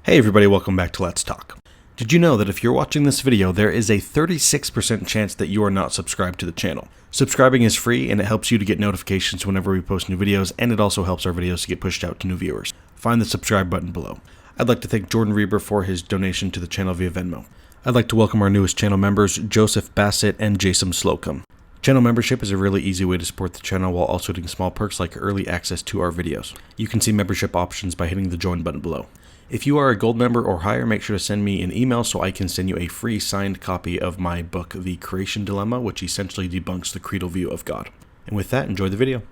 Hey everybody, welcome back to Let's Talk. Did you know that if you're watching this video, there is a 36% chance that you are not subscribed to the channel? Subscribing is free and it helps you to get notifications whenever we post new videos, and it also helps our videos to get pushed out to new viewers. Find the subscribe button below. I'd like to thank Jordan Reber for his donation to the channel via Venmo. I'd like to welcome our newest channel members, Joseph Bassett and Jason Slocum. Channel membership is a really easy way to support the channel while also getting small perks like early access to our videos. You can see membership options by hitting the join button below. If you are a gold member or higher, make sure to send me an email so I can send you a free signed copy of my book, The Creation Dilemma, which essentially debunks the creedal view of God. And with that, enjoy the video.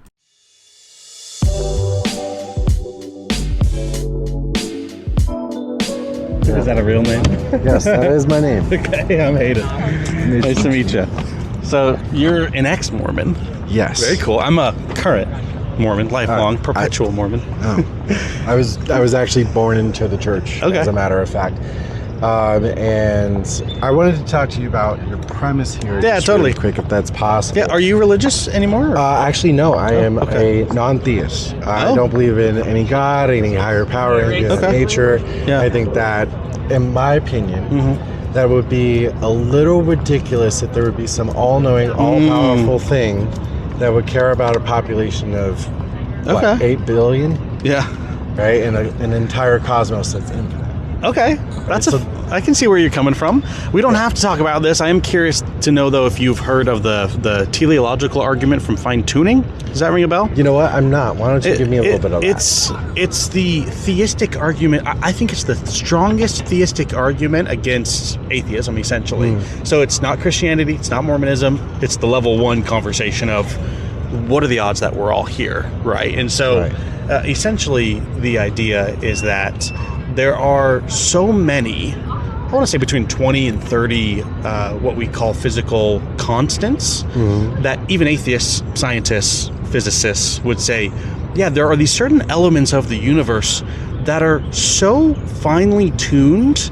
Is that a real name? Yes, that is my name. Okay, I'm Hayden. Nice to meet you. So, you're an ex-Mormon. Yes. Very cool. I'm a current Mormon, lifelong, perpetual Mormon. I was actually born into the church, as a matter of fact. And I wanted to talk to you about your premise here. Yeah, totally. Really quick, if that's possible. Yeah, are you religious anymore? Actually, no. I am a non-theist. I don't believe in any God, any higher power, any nature. Yeah. I think that, in my opinion, that would be a little ridiculous if there would be some all-knowing, all-powerful thing that would care about a population of, 8 billion? Yeah. Right? And an entire cosmos that's infinite. Okay. I can see where you're coming from. We don't have to talk about this. I am curious to know, though, if you've heard of the teleological argument from fine-tuning. Does that ring a bell? You know what? I'm not. Why don't you give me a little bit of that? It's the theistic argument. I think it's the strongest theistic argument against atheism, essentially. So it's not Christianity. It's not Mormonism. It's the level one conversation of what are the odds that we're all here, right? And so essentially the idea is that there are so many, I want to say between 20 and 30 what we call physical constants that even atheists, scientists, physicists would say, yeah, there are these certain elements of the universe that are so finely tuned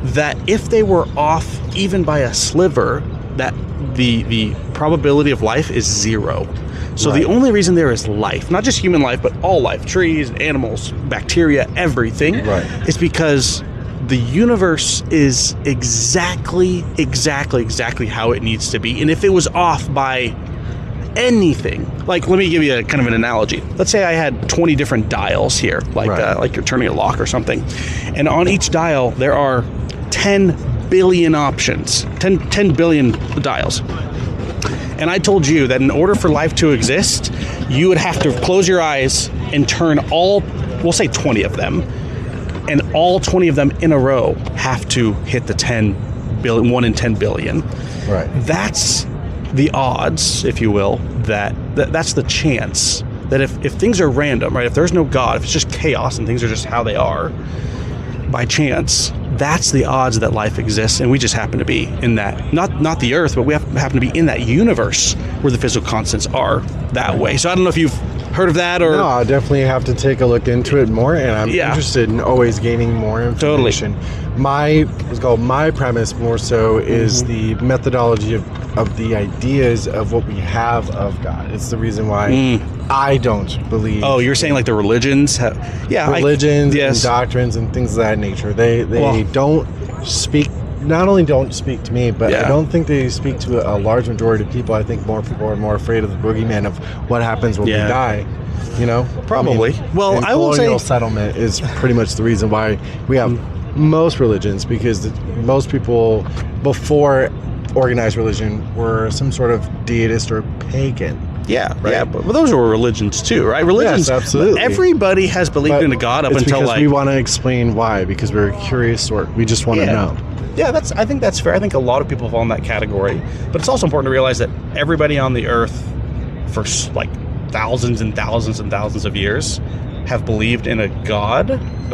that if they were off even by a sliver, that the probability of life is zero. So the only reason there is life, not just human life, but all life, trees, animals, bacteria, everything, is because the universe is exactly how it needs to be. And if it was off by anything, like, let me give you a kind of an analogy. Let's say I had 20 different dials here, like you're turning a lock or something. And on each dial, there are 10 billion options, 10 billion dials. And I told you that in order for life to exist, you would have to close your eyes and turn all, we'll say 20 of them, and all 20 of them in a row have to hit the 10 billion, 1 in 10 billion. Right. That's the odds, if you will, that's the chance that if things are random, right, if there's no God, if it's just chaos and things are just how they are, by chance, that's the odds that life exists, and we just happen to be in that, not the Earth, but we happen to be in that universe where the physical constants are that way. So I don't know if you've heard of that or... No, I'll definitely have to take a look into it more, and I'm interested in always gaining more information. My premise more so is the methodology of the ideas of what we have of God. It's the reason why I don't believe... Oh, you're saying like the religions have... Yeah, religions and doctrines and things of that nature. They don't speak... Not only don't speak to me, but I don't think they speak to a large majority of people. I think more people are more afraid of the boogeyman of what happens when we die. You know? Probably. I mean, I will say... Colonial settlement is pretty much the reason why we have most religions, because most people before organized religion were some sort of deist or pagan. Yeah, right. Yeah, but those were religions too, right? Religions, yes, absolutely. Everybody has believed in a God up until because we want to explain why, because we're curious, or we just want to know. Yeah, I think that's fair. I think a lot of people fall in that category, but it's also important to realize that everybody on the earth for like thousands and thousands and thousands of years have believed in a God,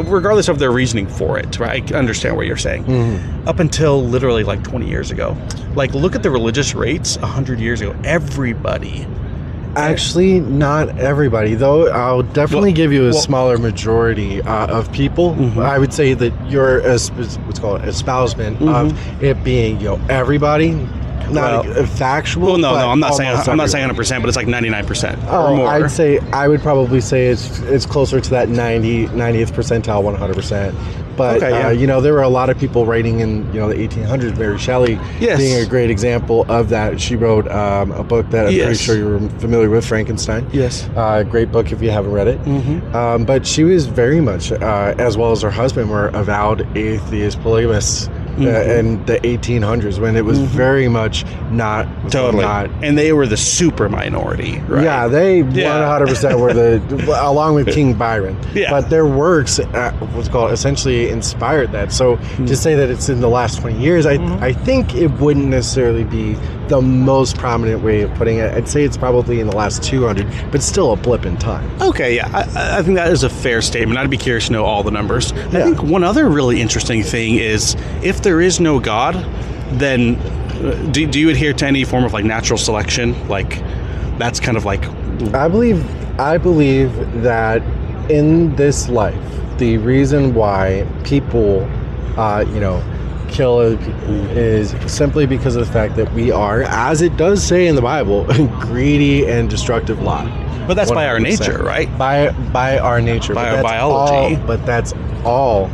regardless of their reasoning for it, right? I understand what you're saying. Up until literally like 20 years ago. Like, look at the religious rates 100 years ago. Everybody. Actually, not everybody, though. I'll definitely give you a smaller majority of people. I would say that you're what's called espousement of it being, everybody. factual. Well, no, I'm not saying everywhere. 100%, but it's like 99% Oh, or more. I would probably say it's closer to that 90th percentile, 100%. But there were a lot of people writing in the 1800s. Mary Shelley being a great example of that. She wrote a book that I'm pretty sure you're familiar with, Frankenstein. Yes, great book if you haven't read it. Mm-hmm. But she was very much, as well as her husband, were avowed atheist polygamists. In the 1800s, when it was very much not and they were the super minority, right? Yeah, they 100% were along with King Byron. Yeah. But their works, essentially inspired that. So to say that it's in the last 20 years, I think it wouldn't necessarily be the most prominent way of putting it. I'd say it's probably in the last 200, but still a blip in time. Okay, yeah, I think that is a fair statement. I'd be curious to know all the numbers. I think one other really interesting thing is, if there is no God, then do you adhere to any form of like natural selection? Like, that's kind of like... I believe that in this life, the reason why people, kill other people is simply because of the fact that we are, as it does say in the Bible, greedy and destructive lot. But that's 100%. By our nature, right? By our nature. By our biology. But that's all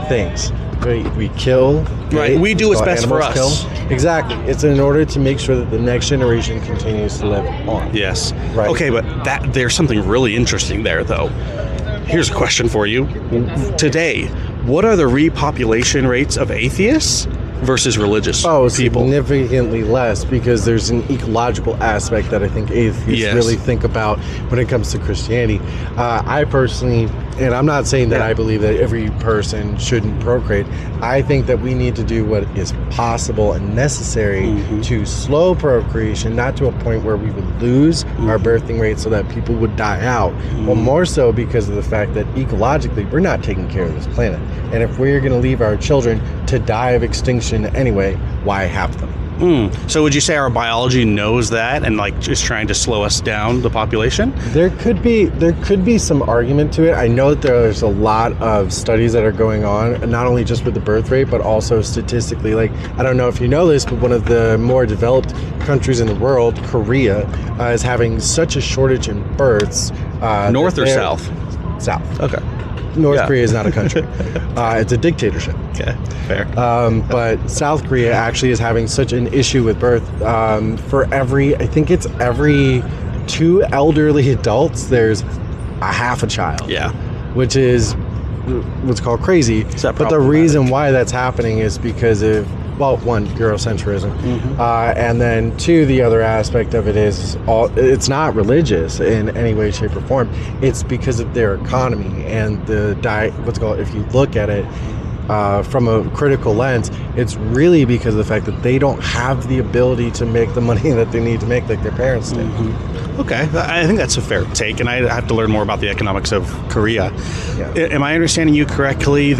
things. We kill. Right. We do what's best for us. Kill. Exactly. It's in order to make sure that the next generation continues to live on. Yes. Right. Okay, but there's something really interesting there, though. Here's a question for you. Today, what are the repopulation rates of atheists versus religious people? Significantly less, because there's an ecological aspect that I think atheists really think about when it comes to Christianity. I personally, and I'm not saying that I believe that every person shouldn't procreate. I think that we need to do what is possible and necessary to slow procreation, not to a point where we would lose our birthing rate so that people would die out. Well, more so because of the fact that ecologically we're not taking care of this planet. And if we're going to leave our children to die of extinction anyway, why have them? So would you say our biology knows that and is trying to slow us down, the population? There could be some argument to it. I know that there's a lot of studies that are going on, not only just with the birth rate, but also statistically. I don't know if you know this, but one of the more developed countries in the world, Korea, is having such a shortage in births. North or south? South. Okay. North Korea is not a country. It's a dictatorship. Okay, fair. But South Korea actually is having such an issue with birth. For every 2 elderly adults, there's a half a child. Yeah. Which is what's called crazy. But the reason why that's happening is because of, one, Eurocentrism, and then 2, the other aspect of it is it's not religious in any way, shape, or form. It's because of their economy and if you look at it from a critical lens, it's really because of the fact that they don't have the ability to make the money that they need to make like their parents did. Okay, I think that's a fair take, and I have to learn more about the economics of Korea. Yeah. Am I understanding you correctly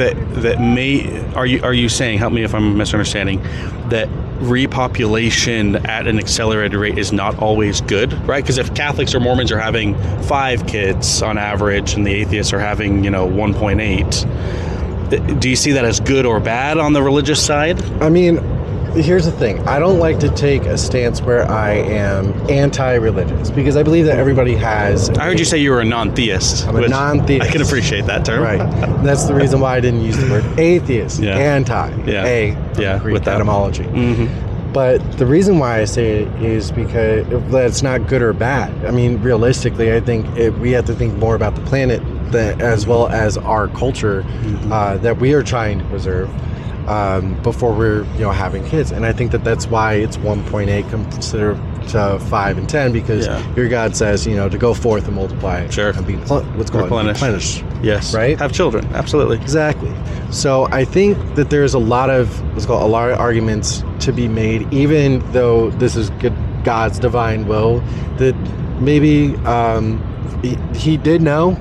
are you saying, help me if I'm misunderstanding, that repopulation at an accelerated rate is not always good, right? Because if Catholics or Mormons are having 5 kids on average and the atheists are having 1.8, do you see that as good or bad on the religious side? I mean, here's the thing. I don't like to take a stance where I am anti-religious, because I believe that everybody has... I heard you say you were a non-theist. I'm a non-theist. I can appreciate that term. Right. And that's the reason why I didn't use the word atheist. Greek etymology. But the reason why I say it is because that's not good or bad. I mean, realistically, I think we have to think more about the planet as well as our culture that we are trying to preserve. Before we're having kids, and I think that's why it's 1.8 considered to 5 and 10, because your God says to go forth and multiply, and be replenish. Yes, right. Have children, absolutely, exactly. So I think that there's a lot of arguments to be made, even though this is God's divine will, that maybe he did know.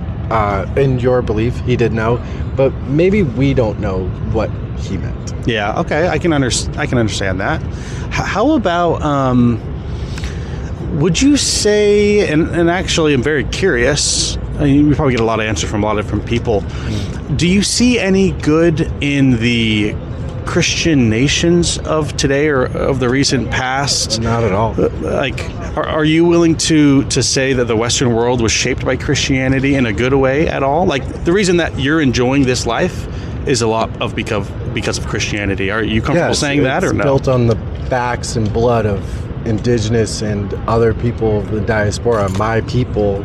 In your belief, he did know, but maybe we don't know what he meant. Yeah. Okay. I can understand that. How about? Would you say? And actually, I'm very curious. We probably get a lot of answers from a lot of different people. Do you see any good in the Christian nations of today or of the recent past? Not at all. Like, are you willing to say that the Western world was shaped by Christianity in a good way at all? Like, the reason that you're enjoying this life is a lot of because of Christianity. Are you comfortable saying that, or no? It's built on the backs and blood of indigenous and other people of the diaspora, my people,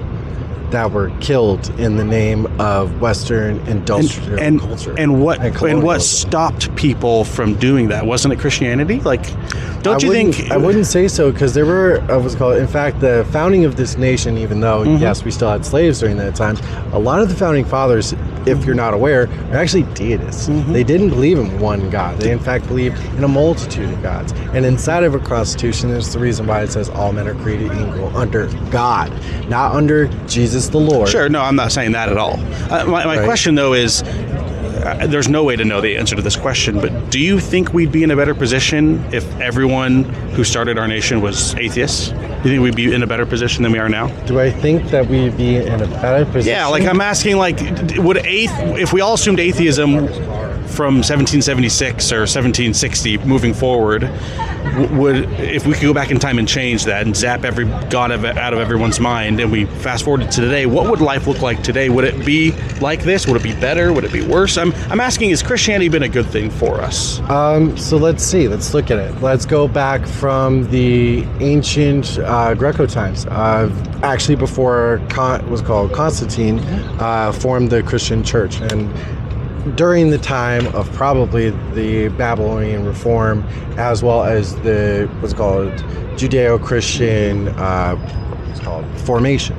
that were killed in the name of Western industrial culture. And what stopped people from doing that? Wasn't it Christianity? Like, don't you think? I wouldn't say so, because there were in fact, the founding of this nation, even though, yes, we still had slaves during that time, a lot of the founding fathers, if you're not aware, are actually deists. They didn't believe in one God. They, in fact, believed in a multitude of gods. And inside of a constitution, there's the reason why it says all men are created equal under God, not under Jesus the Lord. Sure, no, I'm not saying that at all. My question, though, is there's no way to know the answer to this question, but do you think we'd be in a better position if everyone who started our nation was atheists? Do you think we'd be in a better position than we are now? Do I think that we'd be in a better position? Yeah, like I'm asking, like, if we all assumed atheism from 1776 or 1760 moving forward, if we could go back in time and change that and zap every god out of everyone's mind, and we fast forward to today, what would life look like today? Would it be like this? Would it be better? Would it be worse? I'm asking, has Christianity been a good thing for us? So let's see. Let's look at it. Let's go back from the ancient Greco times. Actually, before was called Constantine formed the Christian Church, and during the time of probably the Babylonian Reform, as well as the what's called Judeo-Christian formation.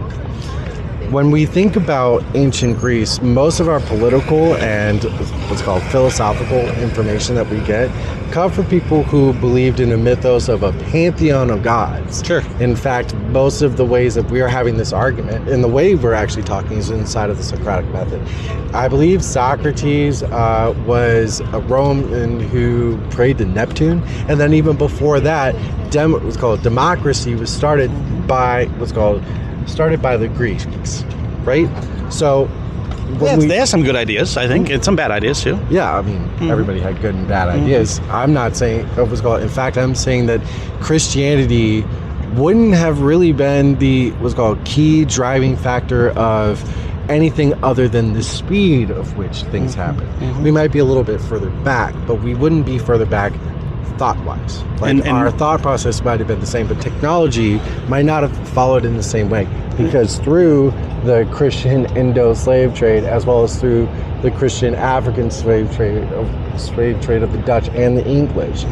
When we think about ancient Greece, most of our political and what's called philosophical information that we get come from people who believed in a mythos of a pantheon of gods. Sure. In fact, most of the ways that we are having this argument and the way we're actually talking is inside of the Socratic method. I believe Socrates was a Roman who prayed to Neptune, and then even before that, what's called democracy was started by the Greeks, right? So they have some good ideas, I think, and some bad ideas too. Yeah, I mean, everybody had good and bad ideas. I'm not saying in fact, I'm saying that Christianity wouldn't have really been the key driving factor of anything other than the speed of which things happen. We might be a little bit further back, but we wouldn't be further back thought-wise. And our thought process might have been the same, but technology might not have followed in the same way, because through the Christian Indo-slave trade, as well as through the Christian African slave trade of the Dutch and the English,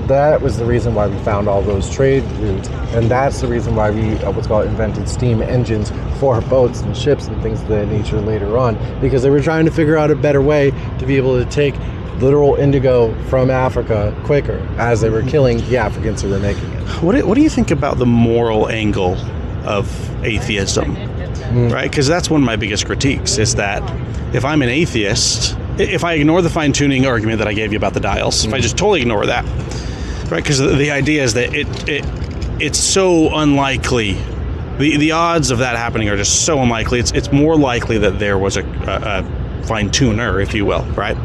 that was the reason why we found all those trade routes, and that's the reason why we invented steam engines for boats and ships and things of that nature later on, because they were trying to figure out a better way to be able to take literal indigo from Africa quicker, as they were killing the Africans who were making it. What do you think about the moral angle of atheism? Right? Because that's one of my biggest critiques, is that if I'm an atheist, if I ignore the fine-tuning argument that I gave you about the dials, if I just totally ignore that, right? Because the idea is that it's so unlikely. The odds of that happening are just so unlikely. It's more likely that there was a fine-tuner, if you will, right?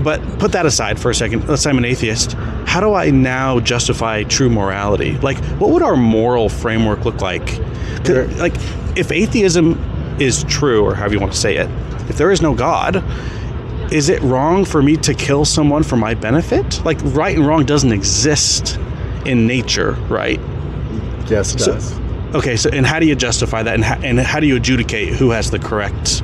But put that aside for a second. Let's say I'm an atheist. How do I now justify true morality? Like, what would our moral framework look like? Like, if atheism is true, or however you want to say it, if there is no God, is it wrong for me to kill someone for my benefit? Like, right and wrong doesn't exist in nature, right? Yes, it does. Okay, so and how do you justify that, and how do you adjudicate who has the correct?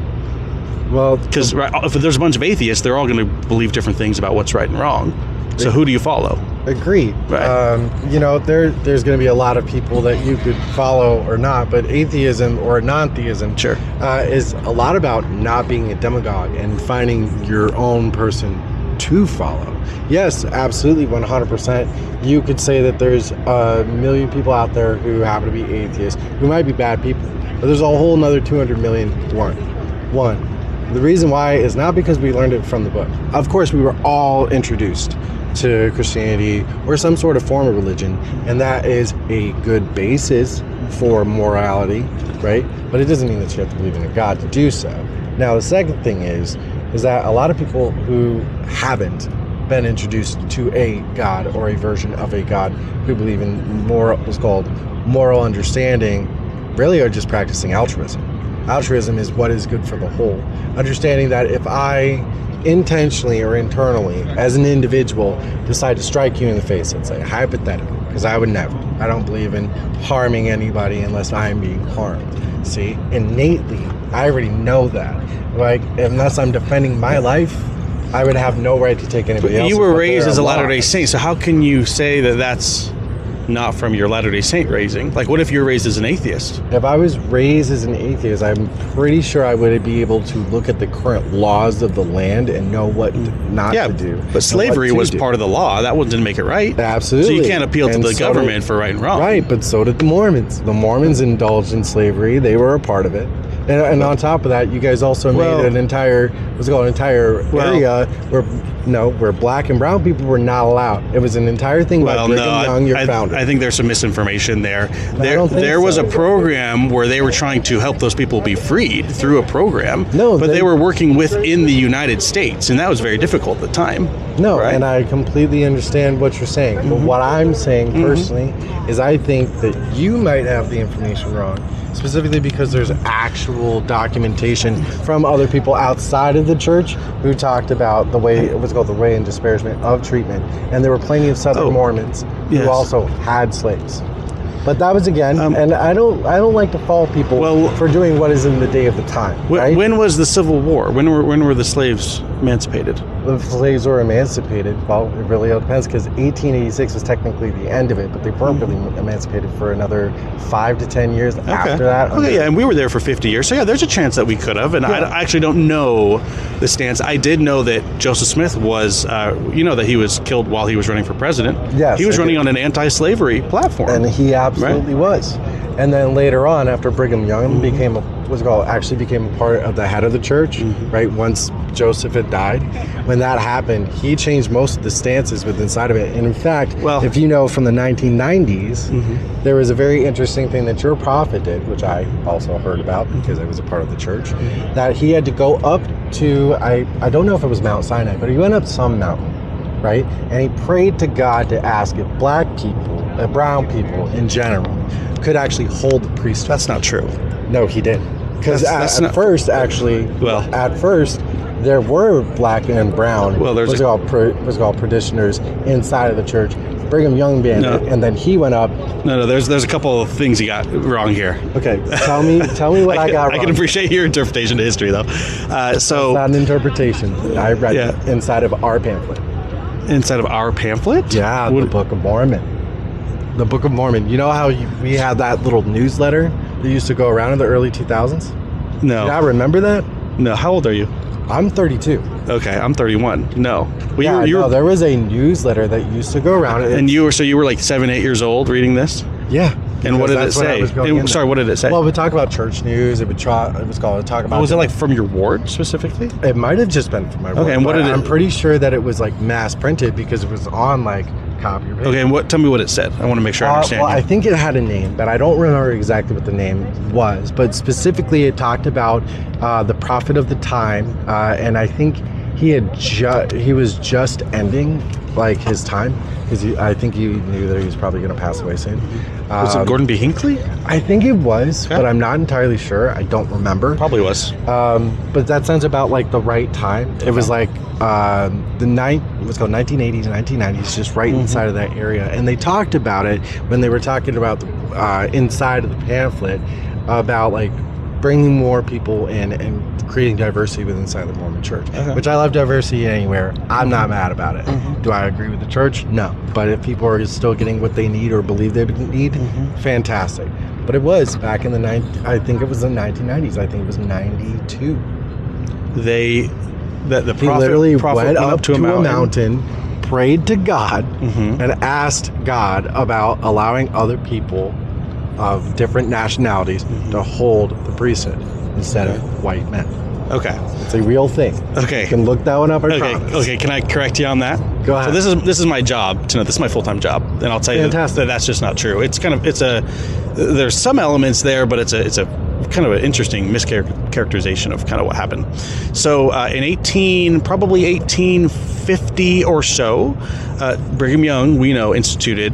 Well, because if there's a bunch of atheists, they're all going to believe different things about what's right and wrong. So who do you follow? Agreed. Right. There's going to be a lot of people that you could follow or not, but atheism or non-theism is a lot about not being a demagogue and finding your own person to follow. Yes, absolutely, 100%. You could say that there's a million people out there who happen to be atheists, who might be bad people, but there's a whole another 200 million who aren't. One. The reason why is not because we learned it from the book. Of course, we were all introduced to Christianity or some sort of form of religion, and that is a good basis for morality, right? But it doesn't mean that you have to believe in a God to do so. Now, the second thing is that a lot of people who haven't been introduced to a God or a version of a God who believe in what's called moral understanding, really are just practicing altruism. Altruism is what is good for the whole. Understanding that if I intentionally or internally, as an individual, decide to strike you in the face, let's say, hypothetically, because I would never. I don't believe in harming anybody unless I'm being harmed. See, innately, I already know that. Like, unless I'm defending my life, I would have no right to take anybody else. You were raised as a Latter-day Saint, so how can you say that that's not from your Latter-day Saint raising? Like, what if you're raised as an atheist? If I was raised as an atheist, I'm pretty sure I would be able to look at the current laws of the land and know what not to do. But slavery was part of the law. That one didn't make it right. Absolutely. So you can't appeal to the government for right and wrong. Right, but so did the Mormons. The Mormons indulged in slavery. They were a part of it. And on top of that, you guys also made an entire area where black and brown people were not allowed. It was an entire thing by Brigham Young, your founder. I think there's some misinformation there. There was a program where they were trying to help those people be freed through a program. But they were working within the United States, and that was very difficult at the time. Right? And I completely understand what you're saying. Mm-hmm. But what I'm saying personally is I think that you might have the information wrong. Specifically because there's actual documentation from other people outside of the church who talked about the way and disparagement of treatment, and there were plenty of Southern Mormons who also had slaves. But that was again, and I don't like to fault people for doing what is in the day of the time. Right? When was the Civil War? When were the slaves emancipated? The slaves were emancipated. Well, it really all depends, because 1886 was technically the end of it, but they weren't really emancipated for another 5 to 10 years after that. And we were there for 50 years. So there's a chance that we could have. And I actually don't know the stance. I did know that Joseph Smith was, that he was killed while he was running for president. Yes, he was running on an anti-slavery platform, and he absolutely was. And then later on, after Brigham Young became a part of the head of the church, right? Once Joseph had died, when that happened, he changed most of the stances within inside of it. And in fact, if you know from the 1990s, there was a very interesting thing that your prophet did, which I also heard about because I was a part of the church, that he had to go up to, I don't know if it was Mount Sinai, but he went up some mountain, right? And he prayed to God to ask if black people, brown people in general, could actually hold the priesthood. That's not true. No, he didn't. Because at first, there were black and brown was called parishioners inside of the church. Brigham Young banned it, and then he went up. No, there's a couple of things you got wrong here. Okay, tell me what I got wrong. I can appreciate your interpretation of history, though. It's not an interpretation. I read it inside of our pamphlet. Inside of our pamphlet? Yeah, the Book of Mormon. The Book of Mormon. You know how we had that little newsletter that used to go around in the early 2000s? No. Do you remember that? No. How old are you? I'm 32. Okay, I'm 31. No. Well, there was a newsletter that used to go around. And you were like 7, 8 years old reading this? Yeah. And what did it say? Sorry, what did it say? Well, it would talk about church news. It was called talk about. Was it like from your ward specifically? It might have just been from my ward. Okay, and what did it? I'm pretty sure that it was like mass printed because it was on like copy or paper. Okay, and tell me what it said. I want to make sure I understand. Well, I think it had a name, but I don't remember exactly what the name was. But specifically, it talked about the prophet of the time, and I think he was just ending like his time, because I think he knew that he was probably going to pass away soon. Was it Gordon B. Hinckley? I think it was, but I'm not entirely sure. I don't remember. Probably was. But that sounds about like the right time. It was like it was called 1980s and 1990s, just right inside of that area. And they talked about it when they were talking about inside of the pamphlet about like bringing more people in and creating diversity within inside the Mormon church, which I love diversity anywhere. I'm not mad about it. Do I agree with the church? No. But if people are still getting what they need or believe they need, fantastic. But it was back in I think it was the 1990s. I think it was 92. The prophet, he literally went up to a mountain, prayed to God, and asked God about allowing other people of different nationalities to hold the priesthood instead of white men. Okay. It's a real thing. Okay. You can look that one up. Okay, can I correct you on that? Go ahead. So this is my job to know. This is my full-time job, and I'll tell you that's just not true. There's some elements there, but it's a kind of an interesting mischaracterization of kind of what happened. So in probably 1850 1950 or so, Brigham Young, we know, instituted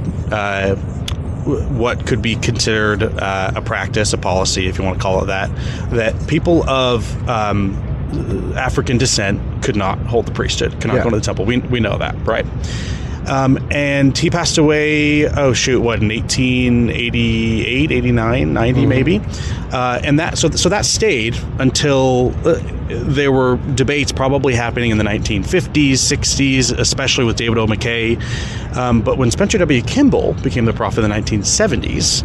what could be considered a practice, a policy, if you want to call it that people of African descent could not hold the priesthood, could not go to the temple. We know that, right? And he passed away, in 1888, 89, 90 maybe. And that stayed until there were debates probably happening in the 1950s, 60s, especially with David O. McKay. But when Spencer W. Kimball became the prophet in the 1970s,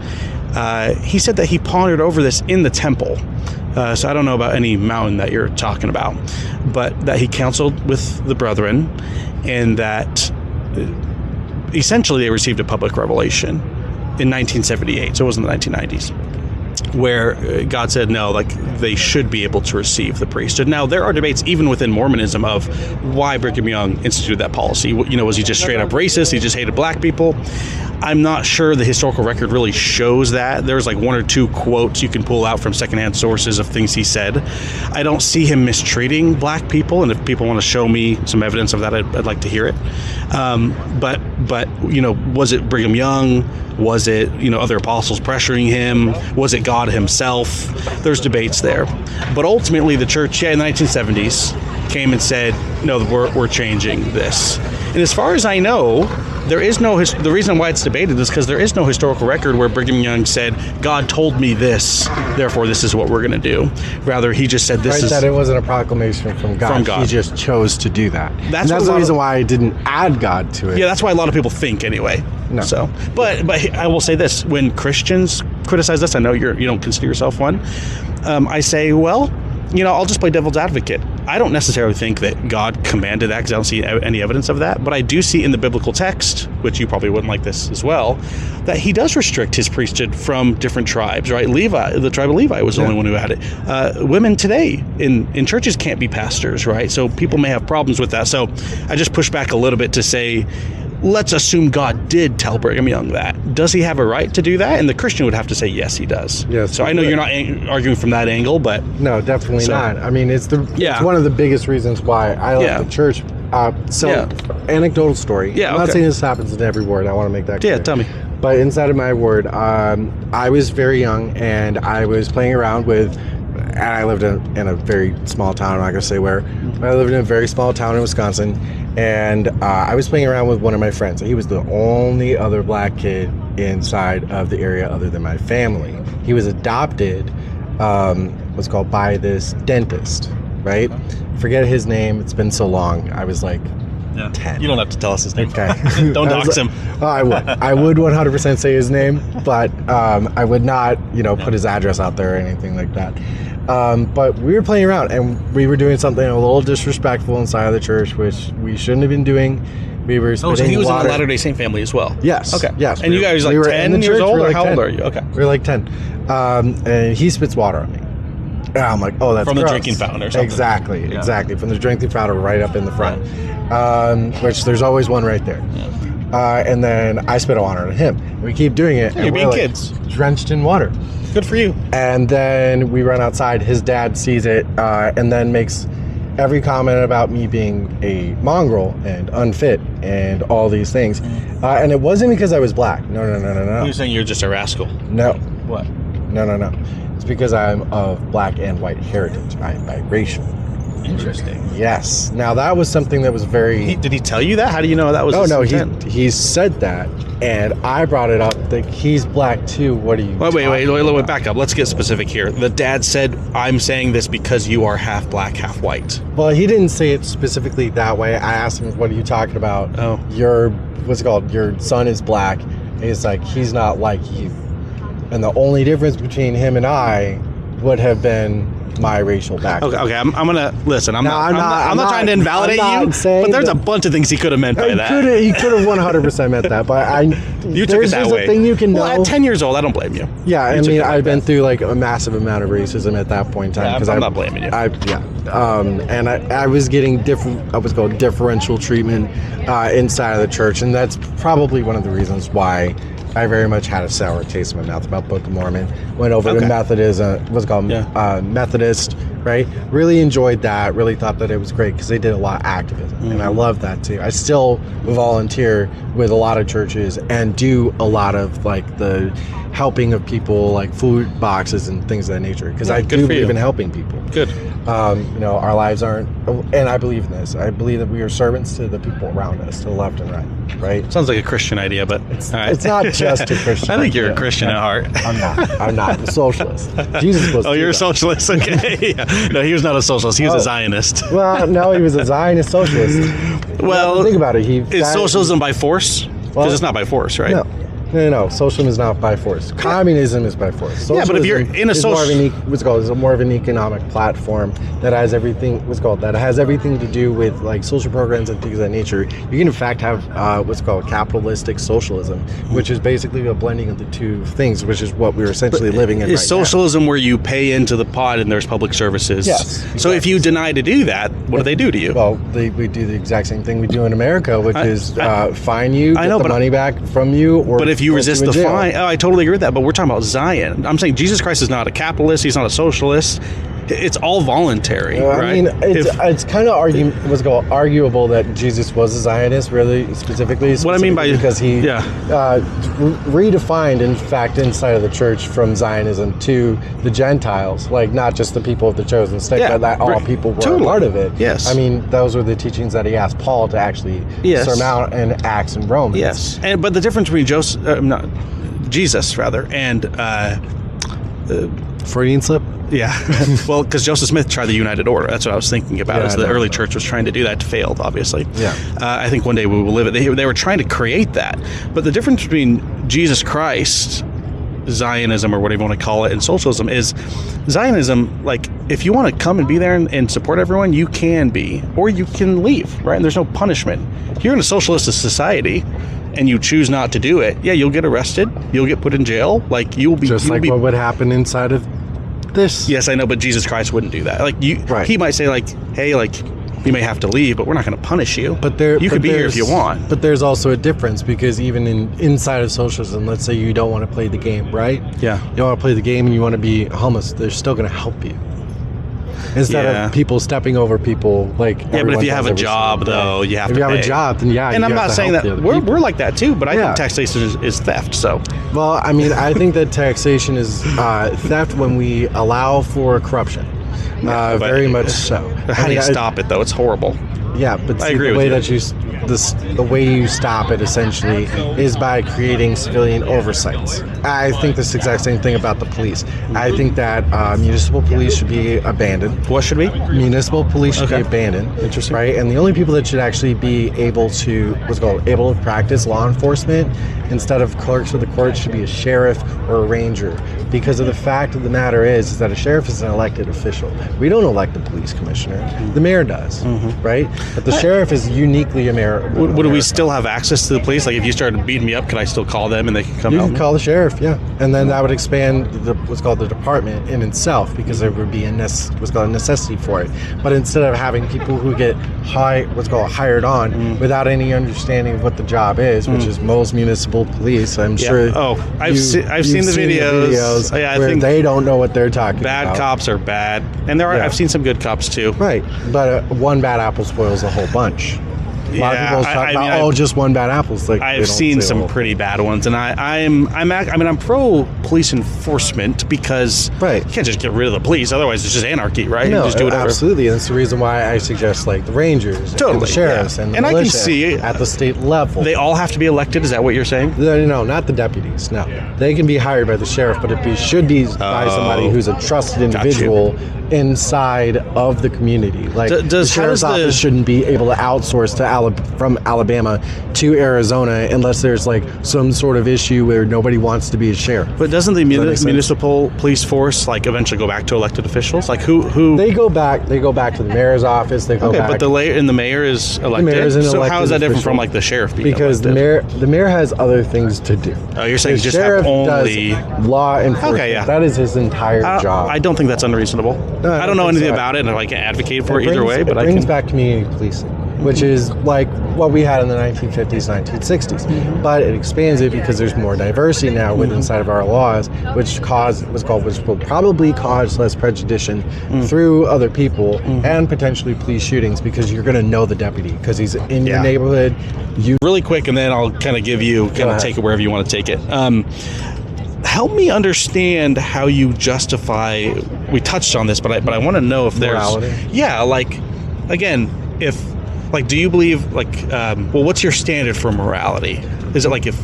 he said that he pondered over this in the temple. So I don't know about any mountain that you're talking about, but that he counseled with the brethren, and that essentially they received a public revelation in 1978, so it wasn't the 1990s, where God said no, like they should be able to receive the priesthood. Now there are debates even within Mormonism of why Brigham Young instituted that policy. Was he just straight up racist? He just hated black people? I'm not sure the historical record really shows that. There's like one or two quotes you can pull out from secondhand sources of things he said. I don't see him mistreating black people, and if people want to show me some evidence of that, I'd like to hear it. But was it Brigham Young? Was it other apostles pressuring him? Was it God himself? There's debates there. But ultimately, the church, in the 1970s, came and said, no, we're changing this. And as far as I know, there is no. The reason why it's debated is because there is no historical record where Brigham Young said, "God told me this, therefore this is what we're going to do." Rather, he just said, "This is." That it wasn't a proclamation from God. From God. He just chose to do that. That's the reason why I didn't add God to it. Yeah, that's why a lot of people think anyway. No. So, but I will say this: when Christians criticize this, I know you don't consider yourself one. I say, well, I'll just play devil's advocate. I don't necessarily think that God commanded that because I don't see any evidence of that. But I do see in the biblical text, which you probably wouldn't like this as well, that he does restrict his priesthood from different tribes, right? Levi, the tribe of Levi was the only one who had it. Women today in churches can't be pastors, right? So people may have problems with that. So I just push back a little bit to say, let's assume God did tell Brigham Young that. Does he have a right to do that? And the Christian would have to say, yes, he does. Yes. So I know you're not arguing from that angle, but... No, definitely not. I mean, it's one of the biggest reasons why I like the church. Anecdotal story. Yeah, I'm not saying this happens in every ward. I want to make that clear. Yeah, tell me. But inside of my ward, I was very young, and I was playing around with... And I lived in a very small town. I'm not going to say where. But I lived in a very small town in Wisconsin. And I was playing around with one of my friends. He was the only other black kid inside of the area other than my family. He was adopted, by this dentist, right? Forget his name. It's been so long. I was like 10. You don't have to tell us his name. Okay. Don't dox him. I would 100% say his name, but I would not, put his address out there or anything like that. But we were playing around, and we were doing something a little disrespectful inside of the church, which we shouldn't have been doing. We were spitting water. So he was in the Latter-day Saint family as well? Yes. Okay. Yes. And you guys were like 10 years old, or how old are you? Okay. We were like 10. And he spits water on me. And I'm like, oh, that's from gross. the drinking fountain or something. Exactly. From the drinking fountain right up in the front. Which there's always one right there. Yeah. And then I spit water on him. We keep doing it. You're being kids. Drenched in water. Good for you. And then we run outside. His dad sees it and then makes every comment about me being a mongrel and unfit and all these things. And it wasn't because I was black. No. You're saying you're just a rascal. No. What? No. It's because I'm of black and white heritage. I'm biracial. Interesting. Yes. Now that was something that was very... Did he tell you that? How do you know that was his intent? He said that, and I brought it up that he's black too. What are you Wait, back up. Let's get specific here. The dad said, I'm saying this because you are half black, half white. Well, he didn't say it specifically that way. I asked him, what are you talking about? Oh. Your son is black. And he's like, he's not like you. And the only difference between him and I would have been my racial background. Okay. I'm gonna listen. I'm not trying to invalidate you, but there's a bunch of things he could have meant by that. He could have 100% meant that, but you took it that way. There's a thing you can know. Well, at 10 years old, I don't blame you. Yeah, I mean, I've been through like a massive amount of racism at that point in time. Yeah, I'm not blaming you. And I was getting differential treatment inside of the church, and that's probably one of the reasons why I very much had a sour taste in my mouth about Book of Mormon. Went over to Methodism, Methodist, right? Really enjoyed that. Really thought that it was great because they did a lot of activism, and I love that too. I still volunteer with a lot of churches and do a lot of like the helping of people, like food boxes and things of that nature, because I do believe in helping people. Good. Our lives aren't, and I believe in this. I believe that we are servants to the people around us, to the left and right. Sounds like a Christian idea, but it's not just a Christian. I think you're a Christian at heart. I'm not a socialist. Jesus was. Oh, you're a socialist. Okay. No, he was not a socialist. He was a Zionist. Well, no, he was a Zionist socialist. Well, think about it. Is socialism by force? Because it's not by force, right? No. Socialism is not by force. Communism is by force. Socialism but if you're in a is more of an economic platform that has everything. That has everything to do with like social programs and things of that nature. You can in fact have what's called capitalistic socialism, which is basically a blending of the two things, which is what we're essentially living in. Is socialism where you pay into the pot and there's public services? Yes. Exactly. So if you deny to do that, what do they do to you? Well, we do the exact same thing we do in America, which is fine you, get the money back from you, or but if you resist the fine, I totally agree with that. But we're talking about Zion. I'm saying Jesus Christ is not a capitalist. He's not a socialist. It's all voluntary, right? I mean, it's kind of arguable that Jesus was a Zionist, really specifically. What I mean by because he redefined, in fact, inside of the church from Zionism to the Gentiles, like not just the people of the chosen state, but that all people were a part of it. Yes, I mean those were the teachings that he asked Paul to actually surmount in Acts and Romans. Yes, but the difference between Jesus and Freudian slip. Yeah, well, because Joseph Smith tried the United Order. That's what I was thinking about. Is the early church was trying to do that, failed, obviously. Yeah, I think one day we will live it. They were trying to create that, but the difference between Jesus Christ, Zionism, or whatever you want to call it, and socialism is Zionism. Like, if you want to come and be there and support everyone, you can be, or you can leave, right? And there's no punishment. If you're in a socialist society and you choose not to do it, you'll get arrested, you'll get put in jail. Like, you'll be just like what would happen inside of this. Yes, I know, but Jesus Christ wouldn't do that. Like, he might say, like, hey, like, you may have to leave, but we're not going to punish you. But you could be here if you want. But there's also a difference, because even inside of socialism, let's say you don't want to play the game, right? Yeah. You don't want to play the game and you want to be homeless. They're still going to help you. Instead of people stepping over people, like but if you have a job, though, you have to pay. If you have a job, then and I'm not saying that we're like that too, but I think taxation is theft. So, well, I mean, I think that taxation is theft when we allow for corruption. Very much so. How do you stop it, though? It's horrible. Yeah, but see, the way you stop it essentially is by creating civilian oversights. I think this exact same thing about the police. I think that municipal police should be abandoned. What should be? Municipal police should be abandoned. Interesting. Right, and the only people that should actually be able to practice law enforcement instead of clerks of the court should be a sheriff or a ranger, because of the fact of the matter is that a sheriff is an elected official. We don't elect the police commissioner. The mayor does, right? But the sheriff is uniquely Would we still have access to the police? Like, if you started beating me up, could I still call them and they could come You help can me? call the sheriff, and then that would expand what's called the department in itself, because there would be a necessity for it. But instead of having people who get hired on without any understanding of what the job is, which is most municipal police, I'm sure. Oh, I've seen the videos. I where think they don't know what they're talking about. Bad cops are bad, and I've seen some good cops too. Right, but one bad apple spoils a whole bunch. A lot of people talk about just one bad apple. Like, I've seen some pretty bad ones, and I'm pro police enforcement, because you can't just get rid of the police. Otherwise, it's just anarchy, right? No, you just do whatever. Absolutely. And that's the reason why I suggest like the rangers, and the sheriffs, and the militia, I can see at the state level. They all have to be elected. Is that what you're saying? No, not the deputies. No, they can be hired by the sheriff, but it should be by somebody who's a trusted individual inside of the community. Like, the sheriff's office shouldn't be able to outsource from Alabama to Arizona unless there's like some sort of issue where nobody wants to be a sheriff. But doesn't the municipal police force like eventually go back to elected officials? Like, who they go back to the mayor's office. They go back. But the mayor is elected. The mayor is an so elected how is that different official. from like the sheriff being because elected? the mayor has other things to do. Oh, you're saying the just sheriff have only does law enforcement. Okay, yeah. That is his entire job. I don't think that's unreasonable. No, I don't know anything about it, and I can't advocate for it either way. But it brings back community policing. which is like what we had in the 1950s, 1960s. But it expands it because there's more diversity now within inside of our laws, which will probably cause less prejudice through other people and potentially police shootings, because you're going to know the deputy because he's in your neighborhood. Really quick, and then I'll kind of give you take it wherever you want to take it. Help me understand how you justify. We touched on this, but I want to know if there's morality. Yeah, like again, if like, do you believe what's your standard for morality? Is it like if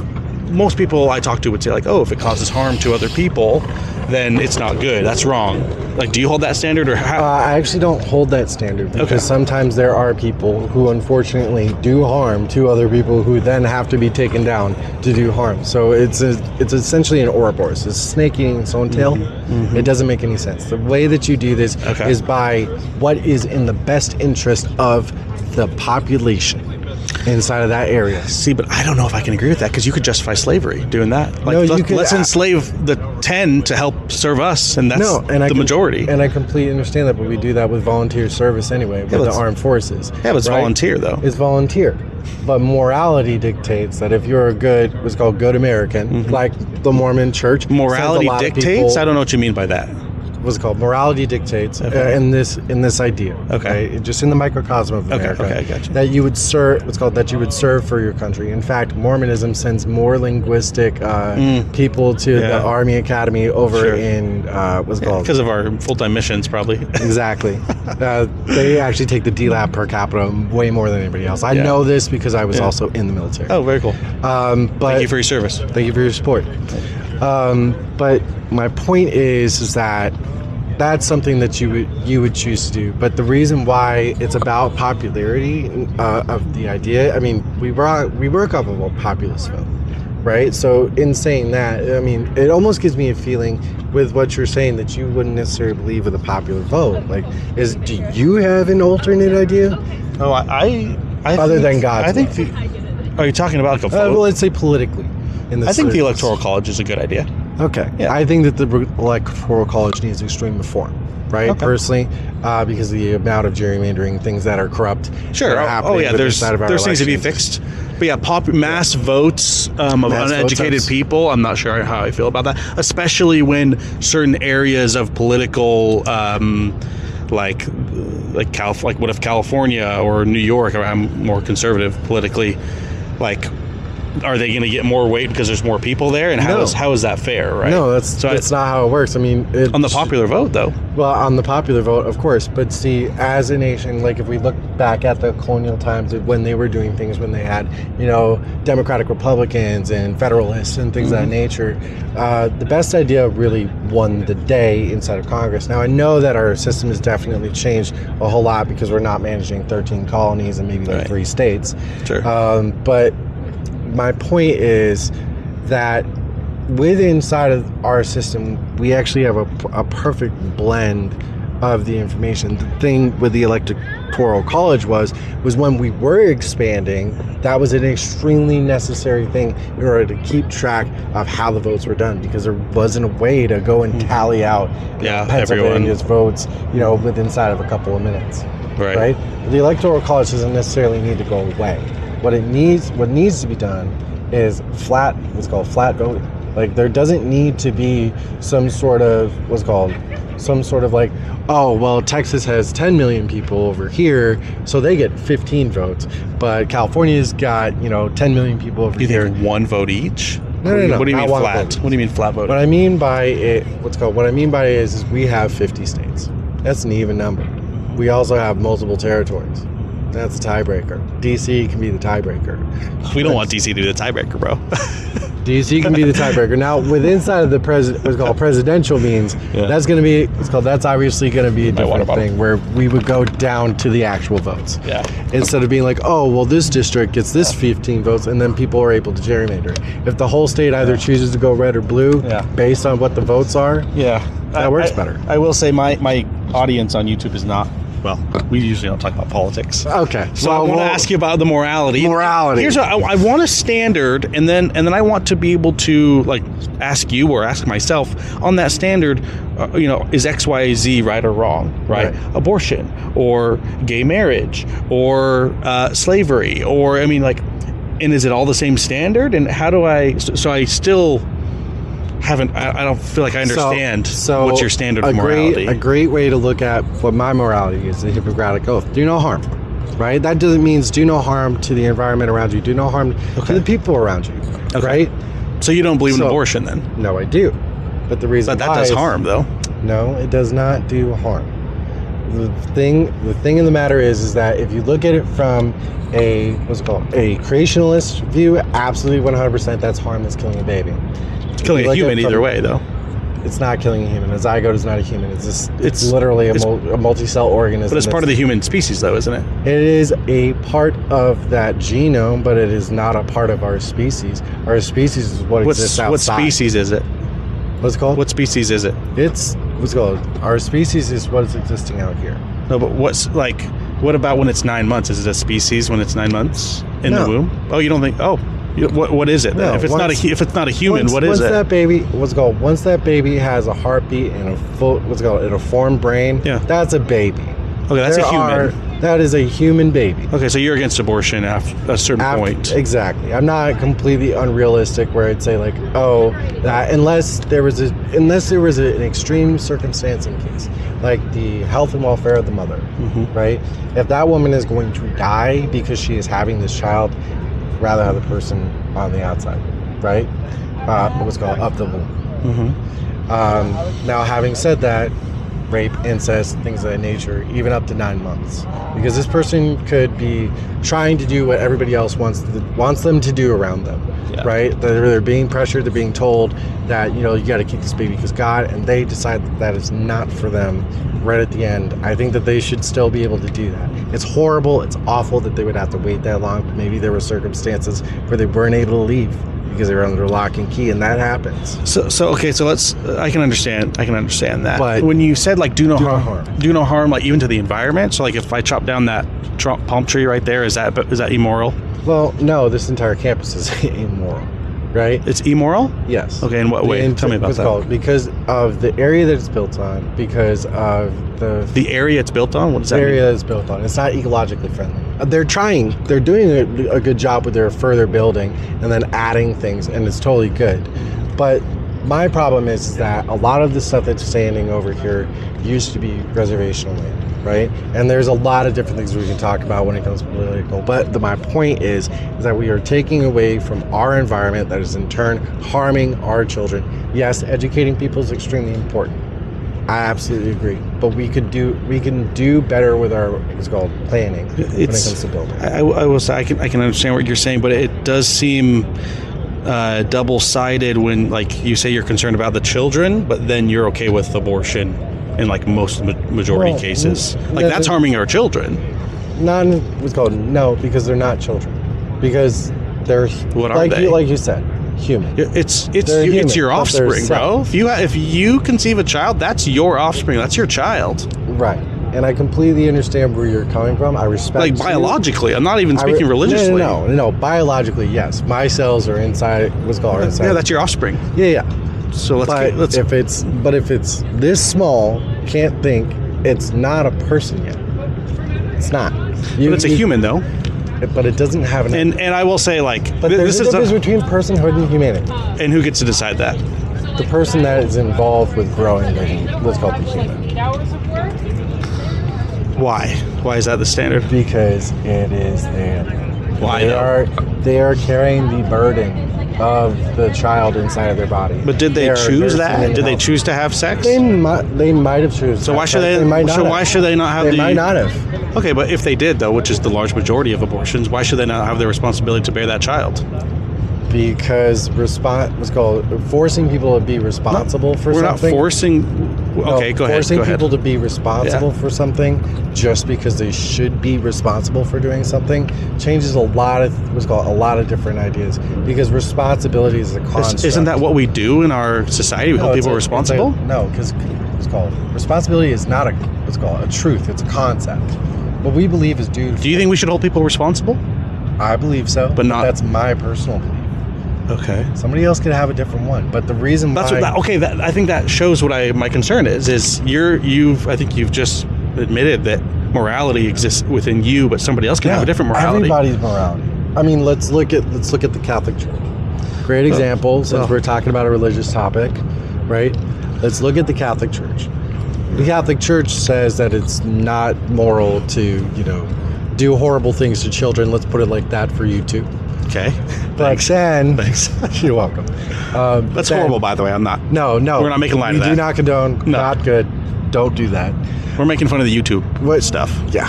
most people I talk to would say like, oh, if it causes harm to other people, then it's not good. That's wrong. Like, do you hold that standard, or how? I actually don't hold that standard, because sometimes there are people who unfortunately do harm to other people who then have to be taken down to do harm. So it's essentially an Ouroboros. It's a snake eating its own tail. It doesn't make any sense. The way that you do this is by what is in the best interest of the population inside of that area. See, but I don't know if I can agree with that, because you could justify slavery doing that. Like, no, let's enslave the 10 to help serve us, and that's the majority. And I completely understand that, but we do that with volunteer service anyway, with the armed forces. Yeah, but it's volunteer, though. It's volunteer. But morality dictates that if you're a what's called good American, like the Mormon church. Morality dictates? I don't know what you mean by that. What's it called? Morality dictates in this idea. Okay. Just in the microcosm of America. Okay, I gotcha. That you would serve. What's called that you would serve for your country. In fact, Mormonism sends more linguistic people to the Army Academy over in what's it called? Because of our full-time missions, probably. Exactly. They actually take the DLAP per capita way more than anybody else. I know this because I was also in the military. Oh, very cool. But thank you for your service. Thank you for your support. But my point is that that's something that you would choose to do. But the reason why it's about popularity of the idea, I mean, we work off of a populist vote, right? So in saying that, I mean, it almost gives me a feeling with what you're saying that you wouldn't necessarily believe with a popular vote. Like, do you have an alternate idea? Oh, I other than God's I think are you talking about like a vote? Well, let's say politically. I think the Electoral College is a good idea. Okay. Yeah. I think that the Electoral College needs extreme reform, right? Personally, because of the amount of gerrymandering, things that are corrupt. Sure. There's things to be fixed. But yeah, mass votes of uneducated people, I'm not sure how I feel about that, especially when certain areas of political, like what if California or New York, I'm more conservative politically, like, are they going to get more weight because there's more people there? And how is that fair, right? No, that's not how it works. I mean, on the popular vote, though. Well, on the popular vote, of course. But see, as a nation, like if we look back at the colonial times when they were doing things, when they had, Democratic Republicans and Federalists and things of that nature, the best idea really won the day inside of Congress. Now, I know that our system has definitely changed a whole lot because we're not managing 13 colonies and maybe 3 states. Sure. But my point is that inside of our system, we actually have a perfect blend of the information. The thing with the Electoral College was when we were expanding, that was an extremely necessary thing in order to keep track of how the votes were done, because there wasn't a way to go and tally out Pennsylvania's votes, with inside of a couple of minutes. Right? The Electoral College doesn't necessarily need to go away. What needs to be done is what's called flat voting. Like, there doesn't need to be some sort of like, oh, well, Texas has 10 million people over here, so they get 15 votes, but California's got 10 million people over here. You think one vote each? No. What do you mean flat? What do you mean flat voting? What I mean by it is we have 50 states. That's an even number. We also have multiple territories. That's the tiebreaker. DC can be the tiebreaker. We don't want DC to be the tiebreaker, bro. DC can be the tiebreaker. Now, inside of the what's called presidential means, that's going to be that's obviously going to be a different thing where we would go down to the actual votes. Yeah. Instead of being like, oh, well, this district gets this 15 votes, and then people are able to gerrymander. If the whole state either chooses to go red or blue based on what the votes are, that works better. I will say my audience on YouTube is not well, we usually don't talk about politics. Okay. So I want to ask you about the morality. Here's what I want a standard, and then I want to be able to like ask you or ask myself on that standard. Is X, Y, Z right or wrong? Right? Abortion or gay marriage or slavery or and is it all the same standard? And how do I? So I still haven't. I don't feel like I understand what's your standard of morality. A great way to look at what my morality is: the Hippocratic Oath. Do no harm. Right? That doesn't mean do no harm to the environment around you. Do no harm to the people around you. Okay. Right? So you don't believe in abortion then? No, I do. But the reason that does harm, though. No, it does not do harm. The thing in the matter is that if you look at it from a creationalist view, absolutely 100% that's harm. That's killing a baby. It's killing a human either way, though. It's not killing a human. A zygote is not a human. It's literally a multi-cell organism. But it's part of the human species, though, isn't it? It is a part of that genome, but it is not a part of our species. Our species is what exists outside. What species is it? What's it called? What species is it? It's what's it called? Our species is what is existing out here. No, but what about when it's 9 months? Is it a species when it's 9 months in the womb? Oh, you don't think? Oh, what is it then? No, if it's not a human, what is it? Once that baby has a heartbeat and a formed brain, that's a baby. Okay, that's a human. That is a human baby. Okay, so you're against abortion at a certain point. Exactly. I'm not completely unrealistic where I'd say that unless there was an extreme circumstance in case, like the health and welfare of the mother, right? If that woman is going to die because she is having this child, rather have the person on the outside, right? Of the womb. Now, having said that, rape, incest, things of that nature, even up to 9 months. Because this person could be trying to do what everybody else wants them to do around them, right? They're being pressured, they're being told that, you got to keep this baby because God, and they decide that is not for them right at the end. I think that they should still be able to do that. It's horrible, it's awful that they would have to wait that long, but maybe there were circumstances where they weren't able to leave because they were under lock and key, and that happens. So let's. I can understand that. But when you said do no harm, even to the environment. So if I chop down that palm tree right there, is that immoral? Well, no. This entire campus is immoral, right? It's immoral? Yes. Okay. In what way? Tell me about that. Because of the area that it's built on. Because of the area it's built on. What does that mean? The area it's built on. It's not ecologically friendly. They're doing a good job with their further building and then adding things, and it's totally good. But my problem is that a lot of the stuff that's standing over here used to be reservational land, right? And there's a lot of different things we can talk about when it comes to political. But my point is that we are taking away from our environment that is in turn harming our children. Yes, educating people is extremely important. I absolutely agree, but we can do better with our planning when it comes to building. I will say I can understand what you're saying, but it does seem double-sided when you say you're concerned about the children, but then you're okay with abortion in most majority cases. That's harming our children. No, because they're not children. Because they're what are they? Like you said. Human. It's your offspring, bro. If you conceive a child, that's your offspring. That's your child. Right. And I completely understand where you're coming from. I respect biologically. I'm not even speaking religiously. No. Biologically, yes. My cells are inside inside. Yeah, that's your offspring. Yeah. So if it's this small, can't think, it's not a person yet. It's not. But it's a human though. But it doesn't have an... And I will say, But there's a difference between personhood and humanity. And who gets to decide that? The person that is involved with growing what's called the human. Why? Why is that the standard? Because it is their... Why? They are carrying the burden of the child inside of their body. But did they choose that? Did they choose to have sex? They might have chosen. So why should they? Why should they not have? They might not have. Okay, but if they did, though, which is the large majority of abortions, why should they not have the responsibility to bear that child? Because forcing people to be responsible for something. We're not forcing. Okay, go ahead. Forcing people to be responsible for something just because they should be responsible for doing something changes a lot of different ideas. Because responsibility is a construct. Isn't that what we do in our society? We hold people responsible. No, because responsibility is not a truth. It's a concept. What we believe is due. Do you think we should hold people responsible? I believe so, but not. That's my personal belief. Okay. Somebody else could have a different one, but the reason that's why. I think that shows what my concern is. I think you've just admitted that morality exists within you, but somebody else can have a different morality. Everybody's morality. I mean, let's look at the Catholic Church. Great example, since we're talking about a religious topic, right? Let's look at the Catholic Church. The Catholic Church says that it's not moral to, do horrible things to children. Let's put it like that for you too. Okay. Thanks. You're welcome. That's horrible, by the way. I'm not. No. We're not making light of that. We do not condone. No. Not good. Don't do that. We're making fun of the YouTube stuff. Yeah.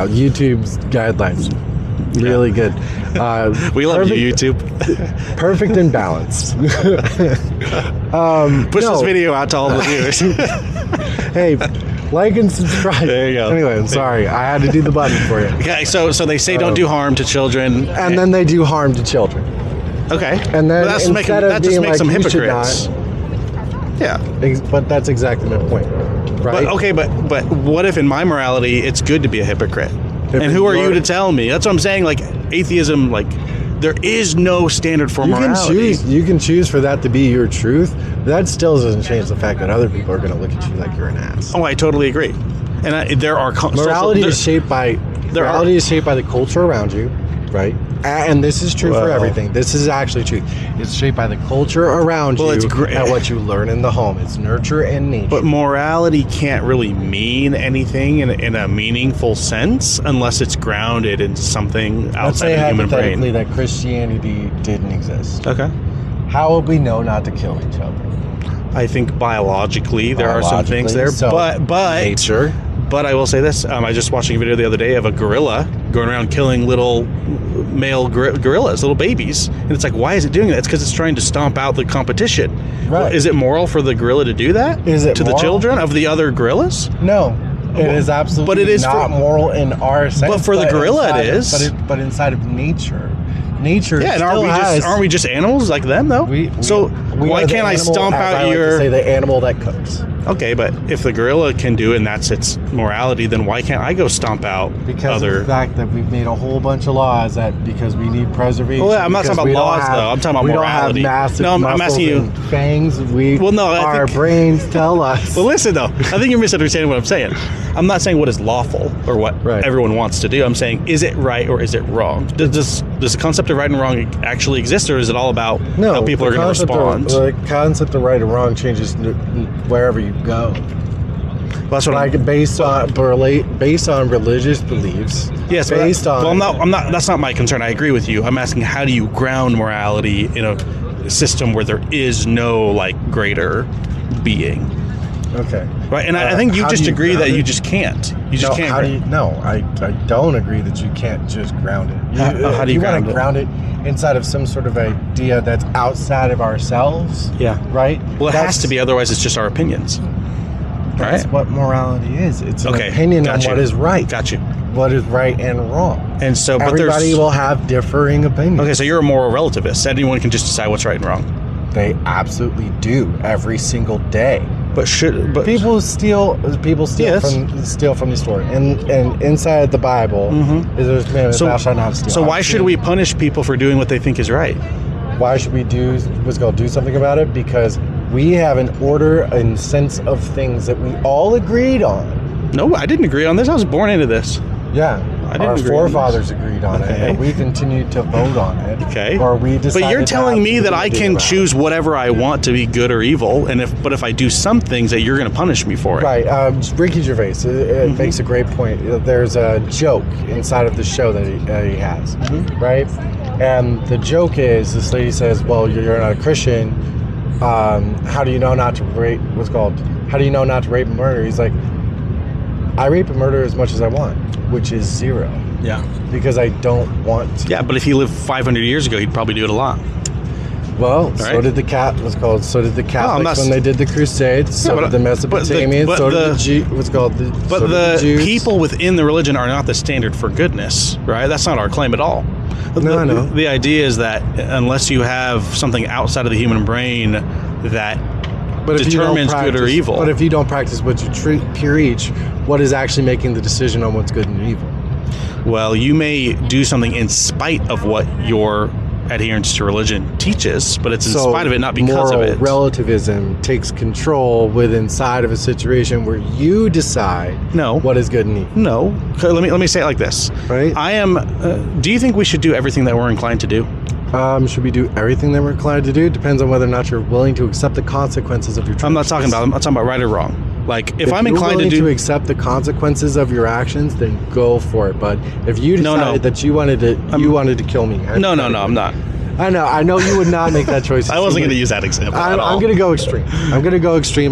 YouTube's guidelines. Really good. We love you, YouTube. Perfect and balanced. Push this video out to all the viewers. Hey, like and subscribe. There you go. Anyway, I'm sorry. I had to do the button for you. Okay, so they say don't do harm to children. And then they do harm to children. Okay. And then that just makes them hypocrites. Yeah. But that's exactly my point. Right? But what if in my morality it's good to be a hypocrite? And who are you to tell me? That's what I'm saying. Like atheism, there is no standard for morality. You can choose for that to be your truth. That still doesn't change the fact that other people are going to look at you like you're an ass. Oh, I totally agree. And there are morality is shaped by the culture around you, right? And this is true for everything. This is actually true. It's shaped by the culture around you and what you learn in the home. It's nurture and nature. But morality can't really mean anything in a meaningful sense unless it's grounded in something outside of the human brain. Let's say hypothetically that Christianity didn't exist. Okay. How would we know not to kill each other? I think biologically there are some things there, but nature. But I will say this: I was just watching a video the other day of a gorilla going around killing little male gorillas, little babies, and it's like, why is it doing that? It's because it's trying to stomp out the competition. Right? Is it moral for the gorilla to do that? Is it to the children of the other gorillas? No, it is absolutely. But it is not moral in our sense. But for the gorilla, it is. But inside of nature. Nature. Yeah, and aren't we just animals like them though? Why can't I stomp out your? To say the animal that cooks. Okay, but if the gorilla can do it and that's its morality, then why can't I go stomp out because of the fact that we've made a whole bunch of laws that because we need preservation. Well, I'm not talking about laws though. I'm talking about morality. We don't have massive I'm asking you. Fangs. Our brains tell us. Well, listen though. I think you're misunderstanding what I'm saying. I'm not saying what is lawful or what everyone wants to do. I'm saying, is it right or is it wrong? Does the concept of right and wrong actually exist, or is it all about how people are going to respond? The concept of right and wrong changes wherever you go. Well, that's what based on religious beliefs. Yes, I'm not. That's not my concern. I agree with you. I'm asking, how do you ground morality in a system where there is no greater being? Okay. Right, and I think you just agree that you just can't. You just can't. I don't agree that you can't just ground it. How do you want to ground it inside of some sort of idea that's outside of ourselves? Yeah. Right? Well, it has to be, otherwise it's just our opinions. That's what morality is. It's an opinion on what is right. Got you. What is right and wrong. And so, but everybody will have differing opinions. Okay, so you're a moral relativist. Anyone can just decide what's right and wrong. They absolutely do every single day. But people steal from the story, and inside the Bible is there's commandment, thou shalt not steal. So why should we punish people for doing what they think is right? Why should we do something about it? Because we have an order and sense of things that we all agreed on. No, I didn't agree on this. I was born into this. Yeah. Our forefathers agreed on it, and we continued to vote on it. Okay. Or we decided. But you're telling me that I can choose whatever I want to be good or evil, and if I do some things, that you're going to punish me for it. Right. Ricky Gervais it makes a great point. There's a joke inside of the show that he has, right? And the joke is, this lady says, "Well, you're not a Christian. How do you know not to rape? How do you know not to rape and murder?" He's like, "I rape and murder as much as I want, which is 0. Yeah. Because I don't want to." Yeah, but if he lived 500 years ago, he'd probably do it a lot. Well, so did the Catholics when they did the Crusades. So did the Mesopotamians. But the people within the religion are not the standard for goodness, right? That's not our claim at all. No. The idea is that unless you have something outside of the human brain that determines good or evil. But if you don't practice what you preach, what is actually making the decision on what's good and evil? Well, you may do something in spite of what your adherence to religion teaches, but it's in spite of it, not because of it. Moral relativism takes control inside of a situation where you decide what is good and evil. No. Let me say it like this. Right? Do you think we should do everything that we're inclined to do? Should we do everything that we're inclined to do? Depends on whether or not you're willing to accept the consequences of your choices. I'm talking about right or wrong. Like, if I'm inclined to accept the consequences of your actions, then go for it. But if you decided that you wanted to kill me, I'm not. I know you would not make that choice. I wasn't going to use that example. I'm going to go extreme.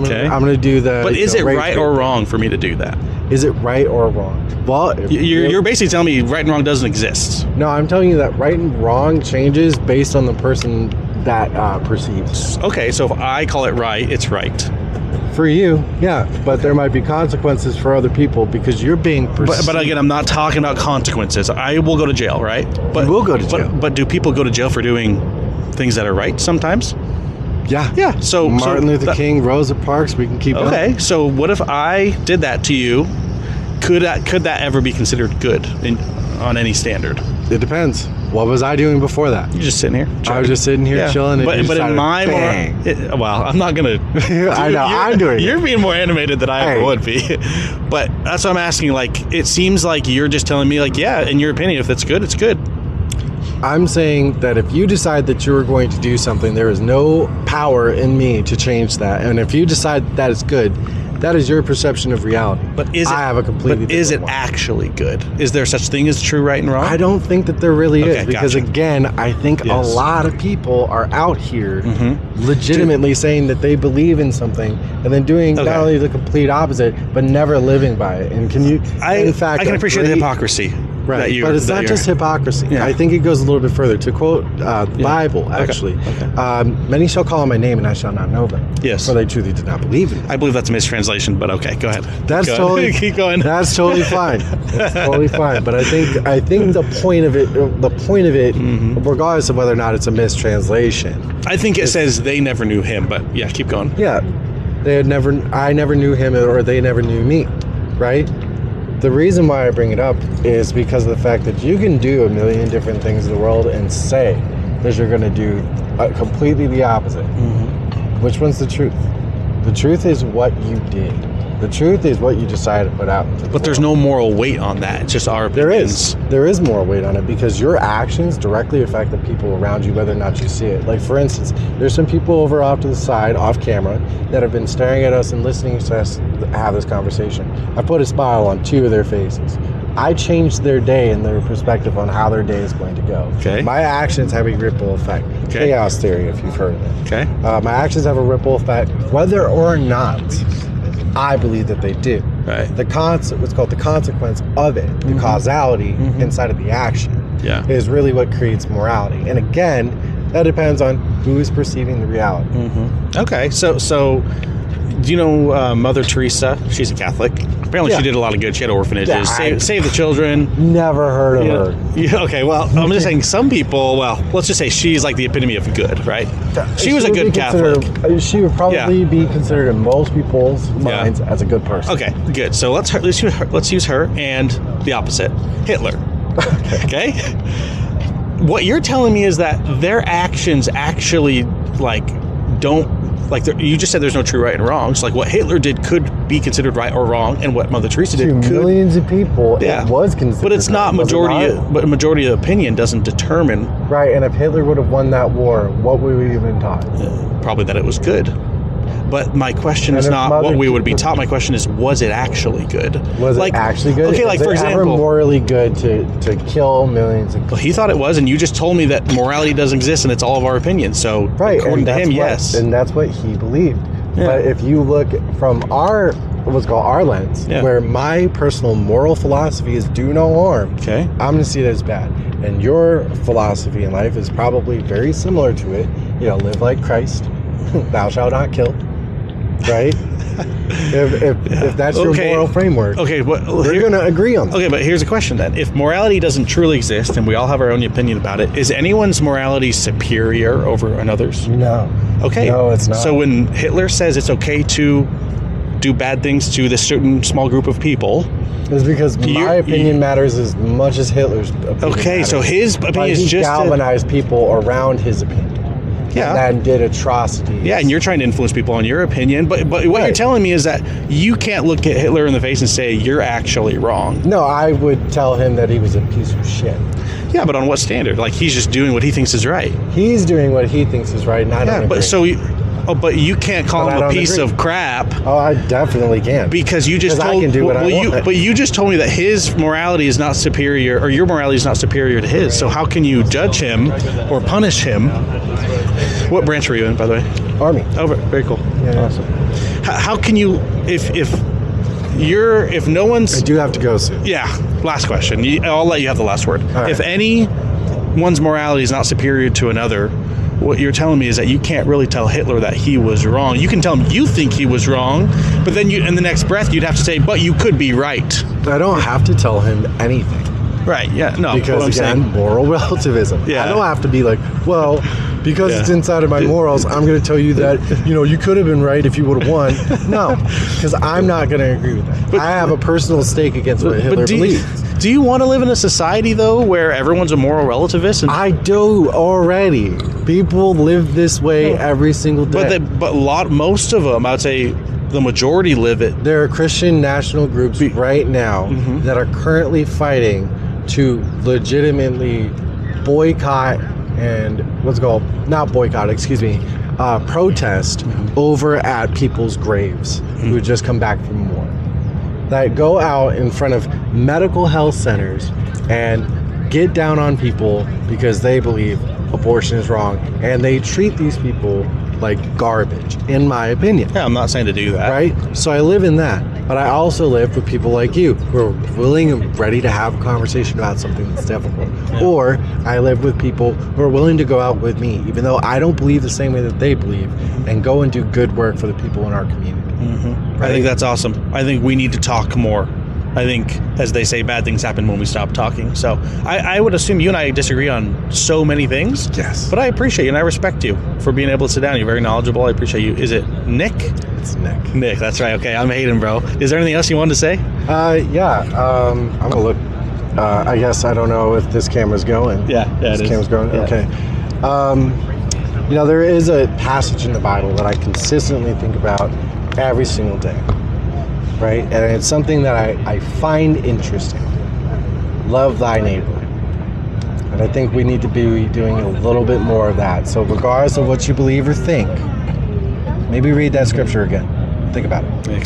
Okay. I'm going to do the. But is it right or wrong for me to do that? Is it right or wrong? Well, you're basically telling me right and wrong doesn't exist. No, I'm telling you that right and wrong changes based on the person that perceives. Okay, so if I call it right, it's right. For you, yeah, but there might be consequences for other people because you're being perceived. But again, I'm not talking about consequences. I will go to jail, right? But you will go to jail. But do people go to jail for doing things that are right sometimes? Yeah. Yeah. So Martin Luther King, Rosa Parks, we can keep going. Okay, so what if I did that to you? Could that ever be considered good on any standard? It depends. What was I doing before that? You're just sitting here. I was just sitting here chilling. And but in my well, I'm not gonna. I know. I'm doing. You're being more animated than I ever would be. But that's what I'm asking. Like, it seems like you're just telling me, like, yeah, in your opinion, if it's good, it's good. I'm saying that if you decide that you're going to do something, there is no power in me to change that. And if you decide that it's good, that is your perception of reality. But is it? I have a completely. But is it actually good? Is there such thing as true, right, and wrong? I don't think that there really is, because gotcha. Again, I think a lot of people are out here legitimately saying that they believe in something and then doing not only the complete opposite, but never living by it. And can you? In fact, I can appreciate the hypocrisy. Right, but it's not just hypocrisy. Yeah. I think it goes a little bit further. To quote the Bible, actually, many shall call on my name and I shall not know them. Yes. For they truly did not believe in me. I believe that's a mistranslation, but okay, go ahead. That's totally keep going. That's totally fine. That's totally fine. But I think the point of it, regardless of whether or not it's a mistranslation, I think it says they never knew him. But yeah, keep going. Yeah, I never knew him, or they never knew me, right? The reason why I bring it up is because of the fact that you can do a million different things in the world and say that you're going to do completely the opposite. Which one's the truth? The truth is what you did. The truth is what you decided to put out into the world. There's no moral weight on that. It's just our opinions. There is moral weight on it because your actions directly affect the people around you, whether or not you see it. Like, for instance, there's some people over off to the side, off camera, that have been staring at us and listening to us have this conversation. I put a smile on 2 of their faces. I changed their day and their perspective on how their day is going to go. Okay. My actions have a ripple effect. Okay. Chaos theory, if you've heard of it. Okay. My actions have a ripple effect, whether or not I believe that they do. Right. What's called the consequence of it, the causality inside of the action, is really what creates morality. And again, that depends on who is perceiving the reality. Okay, so do you know Mother Teresa? She's a Catholic. Apparently she did a lot of good. She had orphanages, save the children. Never heard of her. Yeah, okay, well, I'm just saying some people, let's just say she's like the epitome of good, right? She was a good Catholic. She would probably be considered in most people's minds as a good person. Okay, good. So let's use her and the opposite, Hitler. Okay? What you're telling me is that their actions actually don't. You just said there's no true right and wrong. So what Hitler did could be considered right or wrong, and what Mother Teresa did could. Millions of people, it was considered. But it's not majority. But majority of opinion doesn't determine. Right, and if Hitler would have won that war, what would we have been taught? Probably that it was good. But my question is not what we would be taught. My question is, was it actually good? Was it actually good? Okay, for example, ever morally good to kill millions of people? Well, he thought it was, and you just told me that morality doesn't exist and it's all of our opinions. So, according to him, yes. And that's what he believed. Yeah. But if you look from what's called our lens, where my personal moral philosophy is do no harm, I'm going to see it as bad. And your philosophy in life is probably very similar to it. Live like Christ. Thou shalt not kill. right? If that's your moral framework, we're going to agree on that. Okay, but here's a question then. If morality doesn't truly exist, and we all have our own opinion about it, is anyone's morality superior over another's? No. Okay. No, it's not. So when Hitler says it's okay to do bad things to this certain small group of people... It's because my opinion matters as much as Hitler's opinion matters. So his opinion is just... galvanized people around his opinion. Yeah. And did atrocities. Yeah, and you're trying to influence people on your opinion, but what you're telling me is that you can't look at Hitler in the face and say, you're actually wrong. No, I would tell him that he was a piece of shit. Yeah, but on what standard? Like, he's just doing what he thinks is right. He's doing what he thinks is right, and I don't agree. But you can't call him a piece of crap. Oh, I definitely can. Because you just told... I can do what I want. But you just told me that his morality is not superior, or your morality is not superior to his. So how can you judge him or punish him? What branch were you in, by the way? Army. Oh, very cool. Yeah. Awesome. How can you... If no one's... I do have to go soon. Yeah. Last question. I'll let you have the last word. Right. If anyone's morality is not superior to another... What you're telling me is that you can't really tell Hitler that he was wrong. You can tell him you think he was wrong, but then in the next breath you'd have to say, but you could be right. I don't have to tell him anything. Right, yeah, no. Because again, moral relativism. Yeah. I don't have to be like, well, because it's inside of my morals, I'm going to tell you that, you could have been right if you would have won. No, because I'm not going to agree with that. But I have a personal stake against what Hitler believes. Do you want to live in a society, though, where everyone's a moral relativist? I do already. People live this way every single day. Most of them, I would say the majority live it. There are Christian national groups right now that are currently fighting to legitimately boycott and protest over at people's graves who just come back from war. That go out in front of medical health centers and get down on people because they believe abortion is wrong, and they treat these people like garbage, in my opinion. Yeah, I'm not saying to do that. Right? So I live in that, but I also live with people like you who are willing and ready to have a conversation about something that's difficult. Yeah. Or I live with people who are willing to go out with me, even though I don't believe the same way that they believe, and go and do good work for the people in our community. Right? I think that's awesome. I think we need to talk more. I think, as they say, bad things happen when we stop talking. So I would assume you and I disagree on so many things. Yes. But I appreciate you and I respect you for being able to sit down. You're very knowledgeable. I appreciate you. Is it Nick? It's Nick. Nick, that's right. Okay, I'm Hayden, bro. Is there anything else you wanted to say? I'm going to look. I guess I don't know if this camera's going. Yeah, this it is. Camera's going? Yeah. Okay. There is a passage in the Bible that I consistently think about every single day. Right? And it's something that I find interesting. Love thy neighbor. And I think we need to be doing a little bit more of that. So regardless of what you believe or think, maybe read that scripture again. Think about it. Excellent.